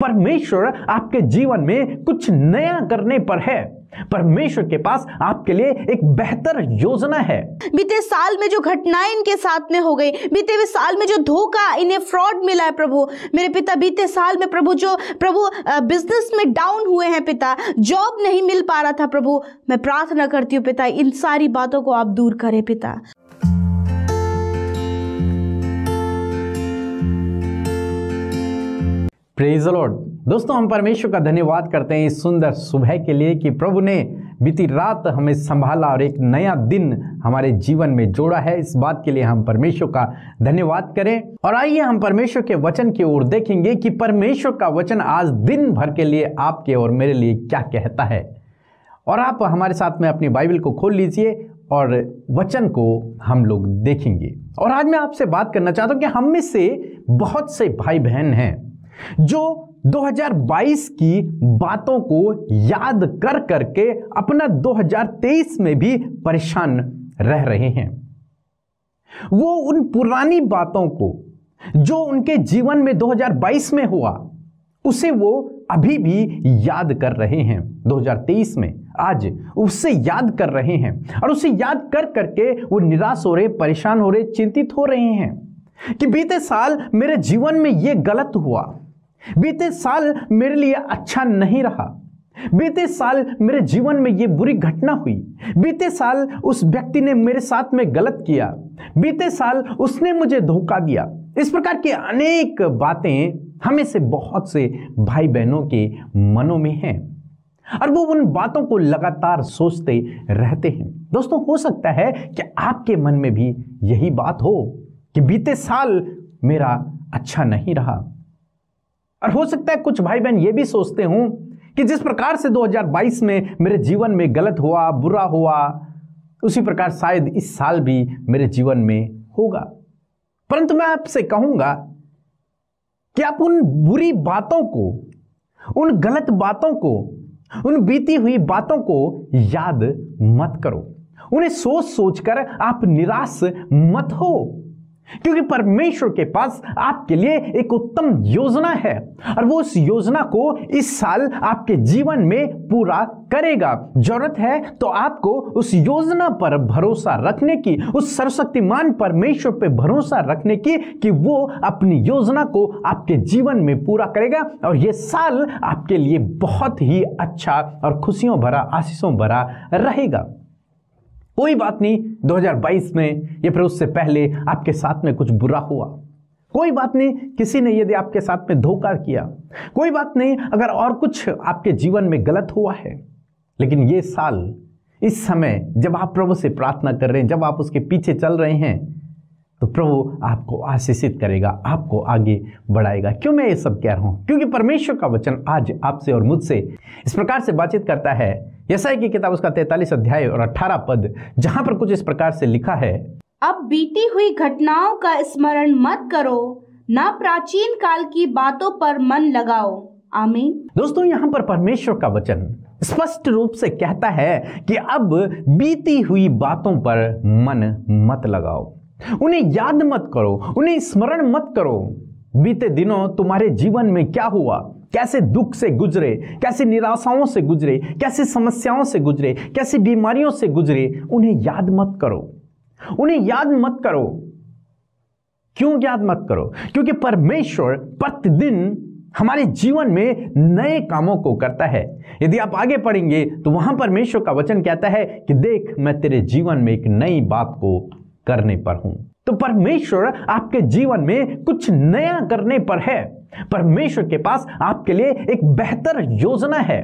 परमेश्वर आपके जीवन में कुछ नया करने पर है। परमेश्वर के पास आपके लिए एक बेहतर योजना है। बीते साल में जो घटनाएं इनके साथ में हो गई, बीते हुए साल में जो धोखा, इन्हें फ्रॉड मिला है प्रभु मेरे पिता, बीते साल में प्रभु जो बिजनेस में डाउन हुए हैं पिता, जॉब नहीं मिल पा रहा था प्रभु, मैं प्रार्थना करती हूँ पिता, इन सारी बातों को आप दूर करें पिता। Praise the Lord. दोस्तों, हम परमेश्वर का धन्यवाद करते हैं इस सुंदर सुबह के लिए कि प्रभु ने बीती रात हमें संभाला और एक नया दिन हमारे जीवन में जोड़ा है। इस बात के लिए हम परमेश्वर का धन्यवाद करें। और आइए हम परमेश्वर के वचन की ओर देखेंगे कि परमेश्वर का वचन आज दिन भर के लिए आपके और मेरे लिए क्या कहता है। और आप हमारे साथ में अपनी बाइबल को खोल लीजिए और वचन को हम लोग देखेंगे। और आज मैं आपसे बात करना चाहता हूं कि हम में से बहुत से भाई बहन हैं जो 2022 की बातों को याद कर करके अपना 2023 में भी परेशान रह रहे हैं। वो उन पुरानी बातों को जो उनके जीवन में 2022 में हुआ उसे वो अभी भी याद कर रहे हैं। 2023 में आज उससे याद कर रहे हैं और उसे याद कर करके वो निराश हो रहे, परेशान हो रहे, चिंतित हो रहे हैं कि बीते साल मेरे जीवन में ये गलत हुआ, बीते साल मेरे लिए अच्छा नहीं रहा, बीते साल मेरे जीवन में ये बुरी घटना हुई, बीते साल उस व्यक्ति ने मेरे साथ में गलत किया, बीते साल उसने मुझे धोखा दिया। इस प्रकार की अनेक बातें हमें से बहुत से भाई बहनों के मनों में हैं और वो उन बातों को लगातार सोचते रहते हैं। दोस्तों, हो सकता है कि आपके मन में भी यही बात हो कि बीते साल मेरा अच्छा नहीं रहा। और हो सकता है कुछ भाई बहन ये भी सोचते हों कि जिस प्रकार से 2022 में मेरे जीवन में गलत हुआ, बुरा हुआ, उसी प्रकार शायद इस साल भी मेरे जीवन में होगा। परंतु मैं आपसे कहूंगा कि आप उन बुरी बातों को, उन गलत बातों को, उन बीती हुई बातों को याद मत करो। उन्हें सोच सोचकर आप निराश मत हो, क्योंकि परमेश्वर के पास आपके लिए एक उत्तम योजना है और वो उस योजना को इस साल आपके जीवन में पूरा करेगा। जरूरत है तो आपको उस योजना पर भरोसा रखने की, उस सर्वशक्तिमान परमेश्वर पर भरोसा रखने की कि वो अपनी योजना को आपके जीवन में पूरा करेगा और ये साल आपके लिए बहुत ही अच्छा और खुशियों भरा, आशीषों भरा रहेगा। कोई बात नहीं 2022 में या फिर उससे पहले आपके साथ में कुछ बुरा हुआ, कोई बात नहीं किसी ने यदि आपके साथ में धोखा किया, कोई बात नहीं अगर और कुछ आपके जीवन में गलत हुआ है, लेकिन ये साल, इस समय जब आप प्रभु से प्रार्थना कर रहे हैं, जब आप उसके पीछे चल रहे हैं, तो प्रभु आपको आशीषित करेगा, आपको आगे बढ़ाएगा। क्यों मैं ये सब कह रहा हूं? क्योंकि परमेश्वर का वचन आज आपसे और मुझसे इस प्रकार से बातचीत करता है। यशायाह की किताब उसका 43 अध्याय और 18 पद, जहां पर कुछ इस प्रकार से लिखा है, अब बीती हुई घटनाओं का स्मरण मत करो, ना प्राचीन काल की बातों पर मन लगाओ। आमीन। दोस्तों, यहाँ पर परमेश्वर का वचन स्पष्ट रूप से कहता है कि अब बीती हुई बातों पर मन मत लगाओ, उन्हें याद मत करो, उन्हें स्मरण मत करो। बीते दिनों तुम्हारे जीवन में क्या हुआ, कैसे दुख से गुजरे, कैसे निराशाओं से गुजरे, कैसे समस्याओं से गुजरे, कैसे बीमारियों से गुजरे, उन्हें याद मत करो, उन्हें याद मत करो। क्यों याद मत करो? क्योंकि परमेश्वर प्रतिदिन हमारे जीवन में नए कामों को करता है। यदि आप आगे पढ़ेंगे तो वहां परमेश्वर का वचन कहता है कि देख, मैं तेरे जीवन में एक नई बात को करने पर हूं। तो परमेश्वर आपके जीवन में कुछ नया करने पर है। परमेश्वर के पास आपके लिए एक बेहतर योजना है।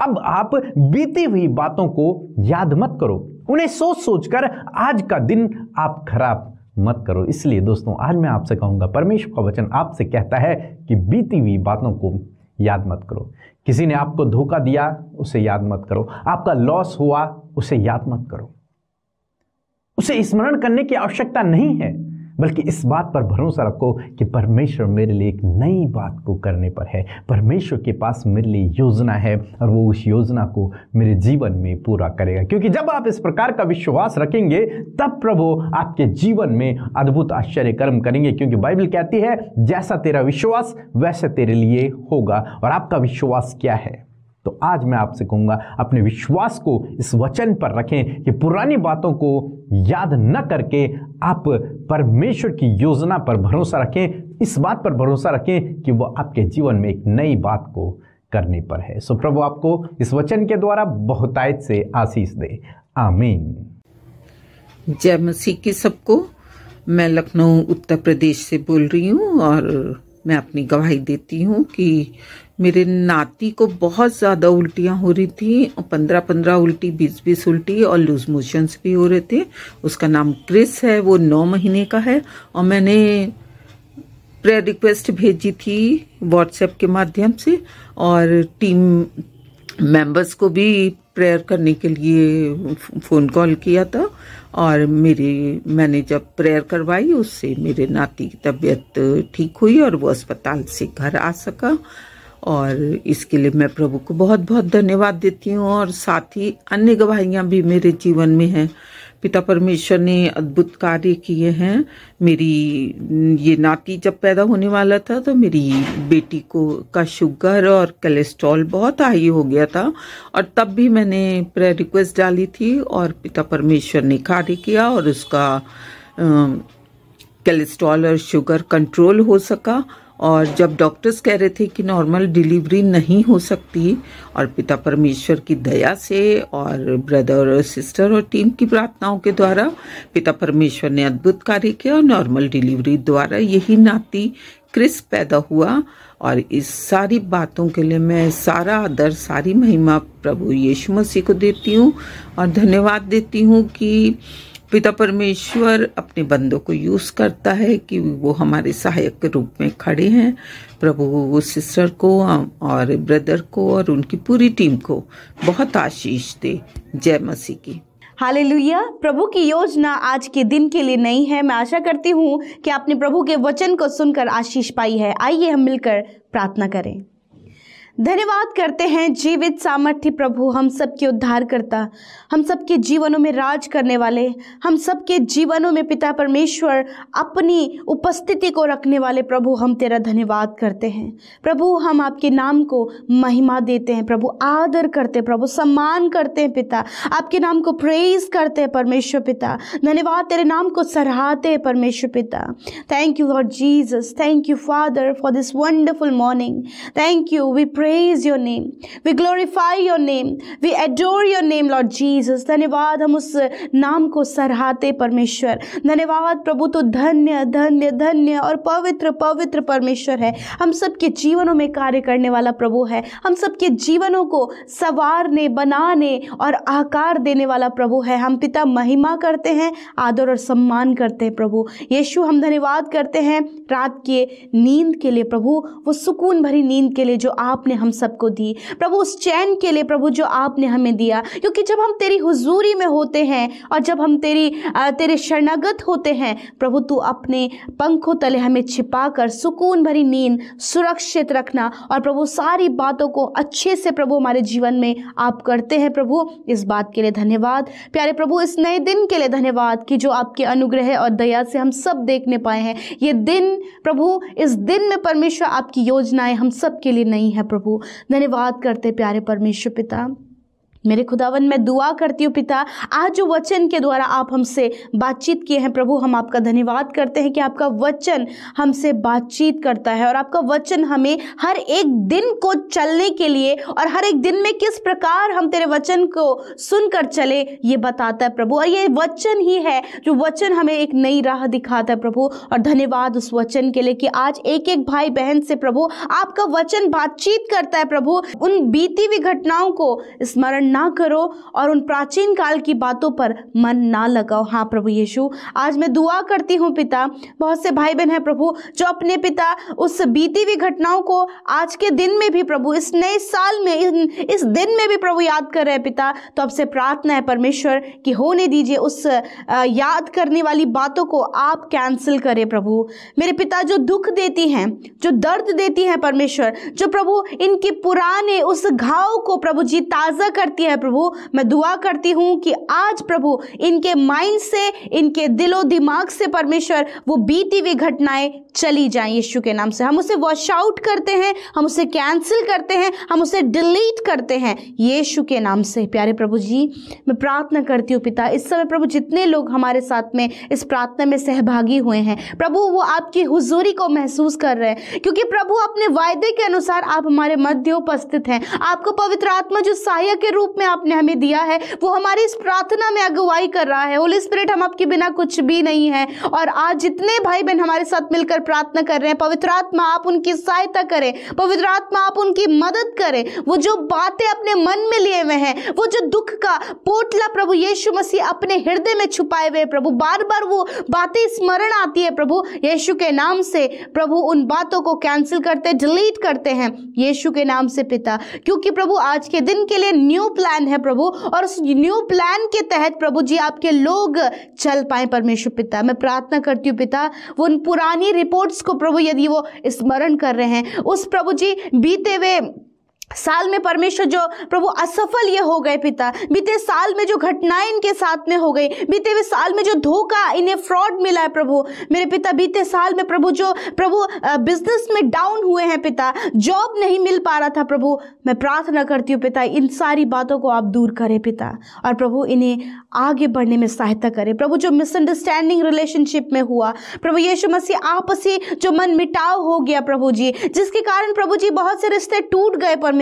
अब आप बीती हुई बातों को याद मत करो, उन्हें सोच सोचकर आज का दिन आप खराब मत करो। इसलिए दोस्तों, आज मैं आपसे कहूंगा, परमेश्वर का वचन आपसे कहता है कि बीती हुई बातों को याद मत करो। किसी ने आपको धोखा दिया, उसे याद मत करो। आपका लॉस हुआ, उसे याद मत करो। उसे स्मरण करने की आवश्यकता नहीं है। बल्कि इस बात पर भरोसा रखो कि परमेश्वर मेरे लिए एक नई बात को करने पर है। परमेश्वर के पास मेरे लिए योजना है और वो उस योजना को मेरे जीवन में पूरा करेगा। क्योंकि जब आप इस प्रकार का विश्वास रखेंगे तब प्रभु आपके जीवन में अद्भुत आश्चर्य कर्म करेंगे। क्योंकि बाइबल कहती है जैसा तेरा विश्वास वैसे तेरे लिए होगा। और आपका विश्वास क्या है? तो आज मैं आपसे कहूँगा अपने विश्वास को इस वचन पर रखें कि पुरानी बातों को याद न करके आप परमेश्वर की योजना पर भरोसा रखें। इस बात पर भरोसा रखें कि वो आपके जीवन में एक नई बात को करने पर है। सो प्रभु आपको इस वचन के द्वारा बहुतायत से आशीष दे। आमीन। जय मसीह की सबको। मैं लखनऊ उत्तर प्रदेश से बोल रही हूँ और मैं अपनी गवाही देती हूँ कि मेरे नाती को बहुत ज़्यादा उल्टियाँ हो रही थी, 15-15 उल्टी, 20-20 उल्टी और लूज मोशंस भी हो रहे थे। उसका नाम क्रिस है, वो 9 महीने का है और मैंने प्रेयर रिक्वेस्ट भेजी थी व्हाट्सएप के माध्यम से और टीम मेंबर्स को भी प्रेयर करने के लिए फ़ोन कॉल किया था। और मैंने जब प्रेयर करवाई उससे मेरे नाती की तबीयत ठीक हुई और वो अस्पताल से घर आ सका। और इसके लिए मैं प्रभु को बहुत बहुत धन्यवाद देती हूँ। और साथ ही अन्य गवाहियाँ भी मेरे जीवन में हैं। पिता परमेश्वर ने अद्भुत कार्य किए हैं। मेरी ये नाती जब पैदा होने वाला था तो मेरी बेटी का शुगर और कोलेस्ट्रॉल बहुत हाई हो गया था और तब भी मैंने प्रेयर रिक्वेस्ट डाली थी और पिता परमेश्वर ने कार्य किया और उसका कोलेस्ट्रॉल और शुगर कंट्रोल हो सका। और जब डॉक्टर्स कह रहे थे कि नॉर्मल डिलीवरी नहीं हो सकती और पिता परमेश्वर की दया से और ब्रदर और सिस्टर और टीम की प्रार्थनाओं के द्वारा पिता परमेश्वर ने अद्भुत कार्य किया और नॉर्मल डिलीवरी द्वारा यही नाती क्रिस पैदा हुआ। और इस सारी बातों के लिए मैं सारा आदर सारी महिमा प्रभु यीशु मसीह को देती हूँ और धन्यवाद देती हूँ कि पिता परमेश्वर अपने बंदों को यूज़ करता है कि वो हमारे सहायक के रूप में खड़े हैं। प्रभु वो सिस्टर को और ब्रदर को और उनकी पूरी टीम को बहुत आशीष दे। जय मसीह की। हालेलुया। प्रभु की योजना आज के दिन के लिए नहीं है। मैं आशा करती हूँ कि आपने प्रभु के वचन को सुनकर आशीष पाई है। आइए हम मिलकर प्रार्थना करें। धन्यवाद करते हैं जीवित सामर्थ्य प्रभु, हम सबके उद्धार करता, हम सबके जीवनों में राज करने वाले, हम सबके जीवनों में पिता परमेश्वर अपनी उपस्थिति को रखने वाले प्रभु, हम तेरा धन्यवाद करते हैं। प्रभु हम आपके नाम को महिमा देते हैं प्रभु, आदर करते हैं प्रभु, सम्मान करते हैं पिता, आपके नाम को प्रेज करते हैं परमेश्वर पिता। धन्यवाद, तेरे नाम को सराहते हैं परमेश्वर पिता। Thank you Lord Jesus, thank you father for this wonderful morning. Thank you, we praise your name, we glorify your name, we adore your name Lord Jesus। धन्यवाद, हम उस नाम को सराहते परमेश्वर। धन्यवाद प्रभु, तो धन्य धन्य धन्य और पवित्र पवित्र परमेश्वर है। हम सबके जीवनों में कार्य करने वाला प्रभु है। हम सबके जीवनों को संवारने, बनाने और आकार देने वाला प्रभु है। हम पिता महिमा करते हैं, आदर और सम्मान करते हैं प्रभु यीशु। हम धन्यवाद करते हैं रात के नींद के लिए प्रभु, वो सुकून भरी नींद के लिए जो आपने हम सबको दी प्रभु, उस चैन के लिए प्रभु जो आपने हमें दिया। क्योंकि जब हम तेरी हुजूरी में होते हैं और जब हम तेरे शरणागत होते हैं प्रभु, तू अपने पंखों तले हमें छिपाकर सुकून भरी नींद सुरक्षित रखना और प्रभु सारी बातों को अच्छे से प्रभु हमारे जीवन में आप करते हैं प्रभु। इस बात के लिए धन्यवाद प्यारे प्रभु, इस नए दिन के लिए धन्यवाद कि जो आपके अनुग्रह और दया से हम सब देखने पाए हैं ये दिन प्रभु। इस दिन में परमेश्वर आपकी योजनाएं हम सब के लिए नहीं है प्रभु। धन्यवाद करते प्यारे परमेश्वर पिता। मेरे खुदावन, मैं दुआ करती हूँ पिता, आज जो वचन के द्वारा आप हमसे बातचीत किए हैं प्रभु, हम आपका धन्यवाद करते हैं कि आपका वचन हमसे बातचीत करता है और आपका वचन हमें हर एक दिन को चलने के लिए और हर एक दिन में किस प्रकार हम तेरे वचन को सुनकर चले ये बताता है प्रभु। और ये वचन ही है जो वचन हमें एक नई राह दिखाता है प्रभु। और धन्यवाद उस वचन के लिए कि आज एक एक भाई बहन से प्रभु आपका वचन बातचीत करता है प्रभु। उन बीती हुई घटनाओं को स्मरण ना करो और उन प्राचीन काल की बातों पर मन ना लगाओ। हाँ प्रभु यीशु, आज मैं दुआ करती हूँ पिता, बहुत से भाई बहन हैं प्रभु जो अपने पिता उस बीती हुई घटनाओं को आज के दिन में भी प्रभु, इस नए साल में, इस दिन में भी प्रभु याद कर रहे हैं पिता। तो आपसे प्रार्थना है परमेश्वर कि होने दीजिए उस याद करने वाली बातों को आप कैंसिल करें प्रभु। मेरे पिता जो दुख देती हैं, जो दर्द देती हैं परमेश्वर, जो प्रभु इनके पुराने उस घाव को प्रभु जी ताज़ा करती है प्रभु, मैं दुआ करती हूँ कि आज प्रभु इनके माइंड से, इनके दिलो दिमाग से परमेश्वर वो बीती हुई घटनाएं चली जाएं यीशु के नाम से। हम उसे वॉश आउट करते हैं, हम उसे कैंसिल करते हैं, हम उसे डिलीट करते हैं यीशु के नाम से। प्यारे प्रभु जी, मैं प्रार्थना करती हूँ पिता, इस समय प्रभु जितने लोग हमारे साथ में इस प्रार्थना में सहभागी हुए हैं प्रभु, वो आपकी हुजूरी को महसूस कर रहे हैं, क्योंकि प्रभु अपने वायदे के अनुसार आप हमारे मध्य उपस्थित हैं। आपको पवित्र आत्मा जो सहायक के रूप में आपने हमें दिया है, वो हमारी इस प्रार्थना में अगुवाई कर रहा है। होली स्पिरिट, हम आपके बिना कुछ भी नहीं है। और आज जितने भाई बहन हमारे साथ मिलकर प्रार्थना कर रहे हैं, पवित्र आत्मा आप उनकी सहायता करें, पवित्र आत्मा आप उनकी मदद करें। वो जो बातें अपने मन में लिए हुए हैं, वो जो दुख का पोटला प्रभु यीशु मसीह अपने हृदय में छुपाए हुए प्रभु, बार बार वो बातें स्मरण आती है प्रभु, यीशु के नाम से प्रभु उन बातों को कैंसिल करते, डिलीट करते हैं यीशु के नाम से पिता। क्योंकि प्रभु आज के दिन के लिए न्यू प्लान है प्रभु, और उस न्यू प्लान के तहत प्रभु जी आपके लोग चल पाए परमेश्वर पिता। मैं प्रार्थना करती हूँ पिता, वो उन पुरानी रिपोर्ट्स को प्रभु यदि वो स्मरण कर रहे हैं, उस प्रभु जी बीते हुए साल में परमेश्वर जो प्रभु असफल ये हो गए पिता, बीते साल में जो घटनाएं इनके साथ में हो गई, बीते हुए साल में जो धोखा, इन्हें फ्रॉड मिला है प्रभु मेरे पिता, बीते साल में प्रभु जो प्रभु बिजनेस में डाउन हुए हैं पिता, जॉब नहीं मिल पा रहा था प्रभु, मैं प्रार्थना करती हूँ पिता इन सारी बातों को आप दूर करें पिता, और प्रभु इन्हें आगे बढ़ने में सहायता करें प्रभु। जो मिसअंडरस्टैंडिंग रिलेशनशिप में हुआ प्रभु यीशु मसीह, आपसी जो मन मिटाव हो गया प्रभु जी, जिसके कारण प्रभु जी बहुत से रिश्ते टूट गए परमेश्वर,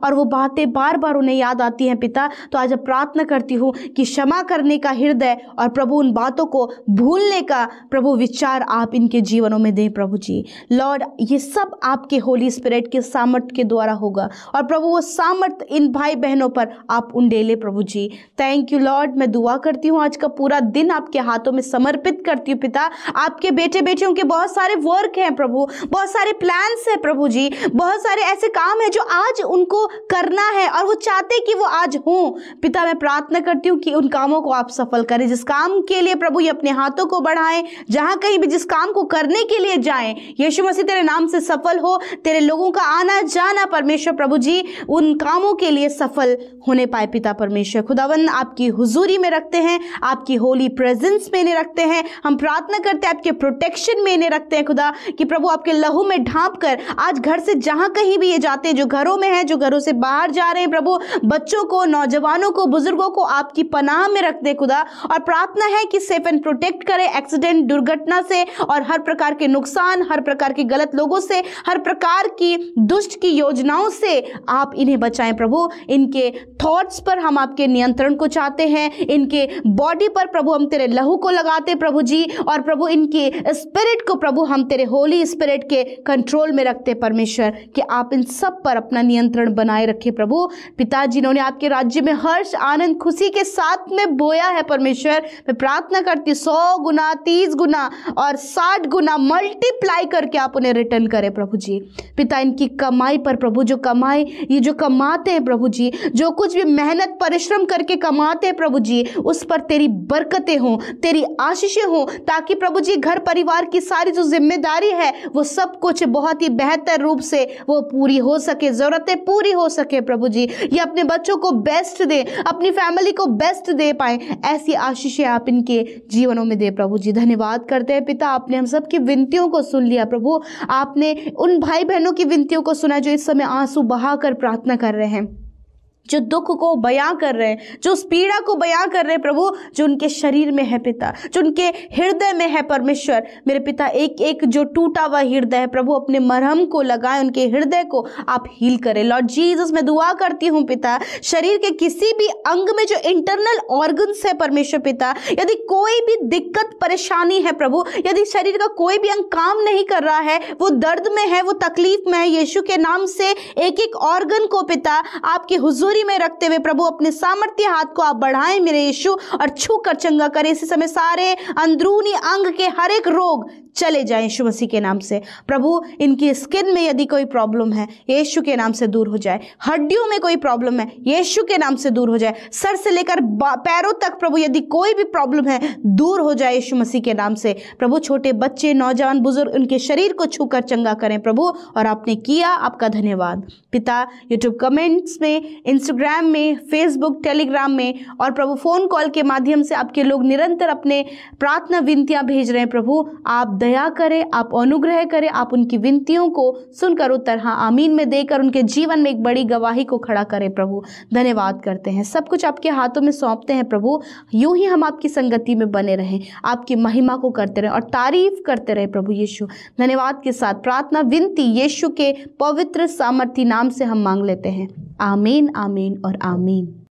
और वो बातें बार बार उन्हें याद आती हैं पिता। तो आज प्रार्थना करती हूँ कि क्षमा करने का हृदय और प्रभु उन बातों को भूलने का प्रभु विचार आप इनके जीवनों में दें प्रभु जी। लॉर्ड, ये सब आपके होली स्पिरिट के सामर्थ्य के द्वारा होगा, और प्रभु वो सामर्थ्य इन भाई बहनों पर आप उंडेले प्रभु जी। Thank you Lord. मैं दुआ करती हूँ आज का पूरा दिन आपके हाथों में समर्पित करती हूँ पिता। आपके बेटे बेटियों के बहुत सारे वर्क हैं प्रभु, बहुत सारे प्लान्स हैं प्रभु जी, बहुत सारे ऐसे काम हैं जो आज उनको करना है और वो चाहते कि वो आज हों पिता। मैं प्रार्थना करती हूँ कि उन कामों को आप सफल करें, जिस काम के लिए प्रभु ये अपने हाथों को बढ़ाएं, जहां कहीं भी जिस काम को करने के लिए जाएं, यीशु मसीह तेरे नाम से सफल हो, तेरे लोगों का आना जाना परमेश्वर प्रभु जी उन कामों के लिए सफल होने पाए पिता परमेश्वर। खुदावन आपकी हुजूरी में रखते हैं, आपकी होली प्रेजेंस में इन्हें रखते हैं, हम प्रार्थना करते हैं आपके प्रोटेक्शन में इन्हें रखते हैं खुदा, कि प्रभु आपके लहू में ढांप कर आज घर से जहां कहीं भी ये जाते हैं, जो घरों में है, जो घरों से बाहर जा रहे हैं प्रभु, बच्चों को, नौजवानों को, बुजुर्गों को आपकी पनाह में रख दे खुदा। और प्रार्थना है कि सेफ एंड प्रोटेक्ट करे एक्सीडेंट, दुर्घटना से, और हर प्रकार के नुकसान, हर प्रकार के गलत लोगों से, हर प्रकार की दुष्ट की योजनाओं से आप इन्हें बचाएं प्रभु। इनके थॉट्स पर हम आपके नियंत्रण को चाहते हैं, इनके बॉडी पर प्रभु हम तेरे लहू को लगाते प्रभु जी, और प्रभु इनकी स्पिरिट को प्रभु हम तेरे होली स्पिरिट के कंट्रोल में रखते परमेश्वर, कि आप इन सब पर अपना नियंत्रण बनाए रखे प्रभु। पिता जिन्होंने आपके राज्य में हर्ष, आनंद, खुशी के साथ में बोया है परमेश्वर, मैं प्रार्थना करती 100 गुना, 30 गुना और 60 गुना मल्टीप्लाई करके आप उन्हें रिटर्न करें प्रभु जी। पिता इनकी कमाई पर प्रभु, जो कमाई ये जो कमाते हैं प्रभु जी, जो कुछ भी मेहनत परिश्रम करके कमाते हैं प्रभु जी, उस पर तेरी बरकतें हों, तेरी आशीषें हों, ताकि प्रभु जी घर परिवार की सारी जो जिम्मेदारी है वो सब कुछ बहुत ही बेहतर रूप से वो पूरी हो सके, जरूरतें पूरी हो सके प्रभु जी। ये अपने बच्चों को बेस्ट दे, अपनी फैमिली को बेस्ट दे पाए, ऐसी आशीषें आप इनके जीवनों में दे प्रभु जी। धन्यवाद करते हैं पिता, आपने हम सब की विनतियों को सुन लिया प्रभु, आपने उन भाई बहनों की विनतियों को सुना जो इस समय आंसू बहाकर प्रार्थना कर रहे हैं, जो दुख को बयां कर रहे हैं, जो उस पीड़ा को बयां कर रहे हैं प्रभु, जो उनके शरीर में है पिता, जो उनके हृदय में है परमेश्वर मेरे पिता, एक एक जो टूटा हुआ हृदय है प्रभु, अपने मरहम को लगाए, उनके हृदय को आप हील करें लॉर्ड जीसस। मैं दुआ करती हूँ पिता, शरीर के किसी भी अंग में जो इंटरनल ऑर्गन्स है परमेश्वर पिता, यदि कोई भी दिक्कत परेशानी है प्रभु, यदि शरीर का कोई भी अंग काम नहीं कर रहा है, वो दर्द में है, वो तकलीफ में है, यीशु के नाम से एक एक ऑर्गन को पिता आपकी हुजूरी उंगली में रखते हुए प्रभु अपने सामर्थ्य हाथ को आप बढ़ाएं मेरे यीशु और छू कर चंगा करें। इसी समय सारे अंदरूनी अंग के हर एक रोग चले जाएं यीशु मसीह के नाम से। प्रभु इनकी स्किन में यदि कोई प्रॉब्लम है यीशु के नाम से दूर हो जाए, हड्डियों में कोई प्रॉब्लम है यीशु के नाम से दूर हो जाए, सर से लेकर पैरों तक प्रभु यदि कोई भी प्रॉब्लम है दूर हो जाए यीशु मसीह के नाम से। प्रभु छोटे बच्चे, नौजवान, बुजुर्ग उनके शरीर को छूकर चंगा करें प्रभु, और आपने किया, आपका धन्यवाद पिता। यूट्यूब कमेंट्स में, इंस्टाग्राम में, फेसबुक, टेलीग्राम में और प्रभु फोन कॉल के माध्यम से आपके लोग निरंतर अपने प्रार्थना विनतियां भेज रहे हैं प्रभु, आप दया करें, आप अनुग्रह करें, आप उनकी विनतियों को सुनकर उत्तर हाँ आमीन में देकर उनके जीवन में एक बड़ी गवाही को खड़ा करें प्रभु। धन्यवाद करते हैं, सब कुछ आपके हाथों में सौंपते हैं प्रभु। यूं ही हम आपकी संगति में बने रहें, आपकी महिमा को करते रहें और तारीफ करते रहे प्रभु यीशु। धन्यवाद के साथ प्रार्थना विनती यीशु के पवित्र सामर्थी नाम से हम मांग लेते हैं। आमीन, आमीन और आमीन।